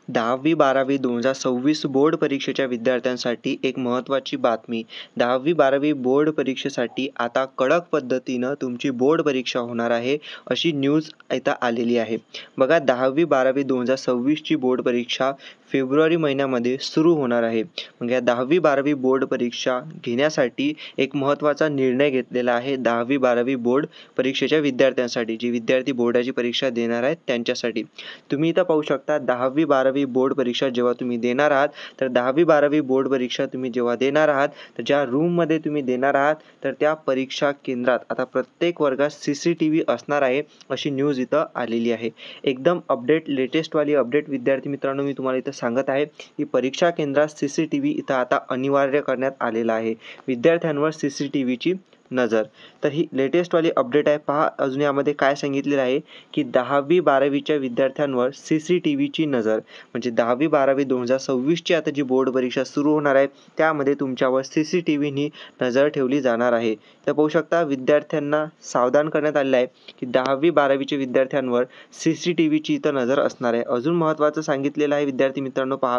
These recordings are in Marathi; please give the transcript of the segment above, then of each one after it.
10वी 12वी 2026 बोर्ड परीक्षेच्या विद्यार्थ्यांसाठी एक महत्त्वाची बातमी. 10वी 12वी बोर्ड परीक्षेसाठी आता कडक पद्धतीनं तुमची बोर्ड परीक्षा होणार आहे, अशी न्यूज इथं आलेली आहे. बघा 10वी 12वी 2026ची बोर्ड परीक्षा फेब्रुवारी महिन्यामध्ये सुरू होणार आहे. मग या 10वी 12वी बोर्ड परीक्षा घेण्यासाठी एक महत्त्वाचा निर्णय घेतलेला आहे 10वी 12वी बोर्ड परीक्षेच्या विद्यार्थ्यांसाठी. जे विद्यार्थी बोर्डाची परीक्षा देणार आहेत त्यांच्यासाठी. तुम्ही इथं पाहू शकता 10वी 12वी बोर्ड परीक्षा जेव्हा तुम्ही देणार आहात, तर 10वी 12वी बोर्ड परीक्षा तुम्ही जेव्हा देणार आहात, तर ज्या रूममध्ये तुम्ही देणार आहात, तर त्या परीक्षा केंद्रात आता प्रत्येक वर्गात CCTV असणार आहे, अशी न्यूज इथं आलेली आहे. एकदम लेटेस्टवाली अपडेट विद्यार्थी मित्रांनो मी तुम्हाला इथं सांगत आहे, की परीक्षा केंद्रात CCTV इथं आता अनिवार्य करण्यात आलेला आहे. विद्यार्थ्यांवर CCTVची नजर. तर ही लेटेस्टवाली अपडेट आहे. पहा अजून यामध्ये काय सांगितलेलं आहे, की 10वी 12वीच्या विद्यार्थ्यांवर CCTVची नजर. म्हणजे 10वी 12वी 2026ची आता जी बोर्ड परीक्षा सुरू होणार आहे, त्यामध्ये तुमच्यावर CCTVनी नजर ठेवली जाणार आहे. तर पाहू शकता विद्यार्थ्यांना सावधान करण्यात आलेलं आहे, की 10वी 12वीच्या विद्यार्थ्यांवर CCTVची इथं नजर असणार आहे. अजून महत्त्वाचं सांगितलेलं आहे विद्यार्थी मित्रांनो पहा,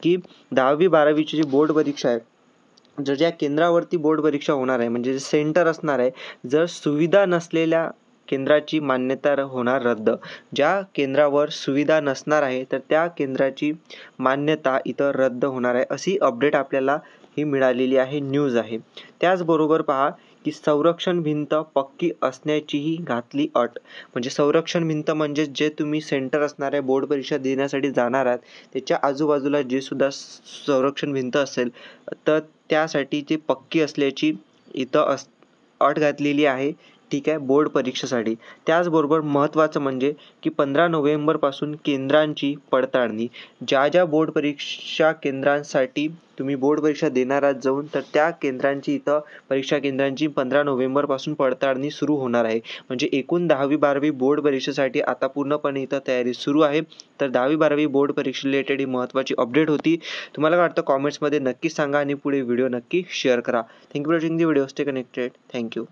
की 10वी 12वीची जी बोर्ड परीक्षा आहे, ज्या केंद्रावरती बोर्ड परीक्षा होणार आहे म्हणजे जे सेंटर असणार आहे, जर सुविधा नसलेल्या केंद्राची मान्यता होणार रद्द. ज्या केंद्रावर सुविधा नसणार आहे, तर त्या केंद्राची मान्यता इथं रद्द होणार आहे, अशी अपडेट आपल्याला ही मिळालेली आहे, न्यूज आहे. त्याचबरोबर पहा, की संरक्षण भिंत पक्की असण्याचीही घातली अट. म्हणजे संरक्षण भिंत म्हणजे जे तुम्ही सेंटर असणार आहे बोर्ड परीक्षा देण्यासाठी जाणार आहात, त्याच्या आजूबाजूला जे सुद्धा संरक्षण भिंत असेल, तर त्यासाठी ती पक्की असल्याची इथं अट घातलेली आहे. ठीक आहे, बोर्ड परीक्षेसाठी. त्याचबरोबर महत्त्वाचं म्हणजे, की 15 नोव्हेंबरपासून केंद्रांची पडताळणी. ज्या बोर्ड परीक्षा केंद्रांसाठी तुम्ही बोर्ड परीक्षा देणार आहात जाऊन, तर त्या केंद्रांची इथं परीक्षा केंद्रांची 15 नोव्हेंबरपासून पडताळणी सुरू होणार आहे. म्हणजे एकूण 10वी 12वी बोर्ड परीक्षेसाठी आता पूर्णपणे इथं तयारी सुरू आहे. तर 10वी 12वी बोर्ड परीक्षे रिलेटेड ही महत्त्वाची अपडेट होती. तुम्हाला काय वाटतं कॉमेंट्समध्ये नक्की सांगा आणि पुढे व्हिडिओ नक्की शेअर करा. Thank you for watching the video. Stay connected. Thank you.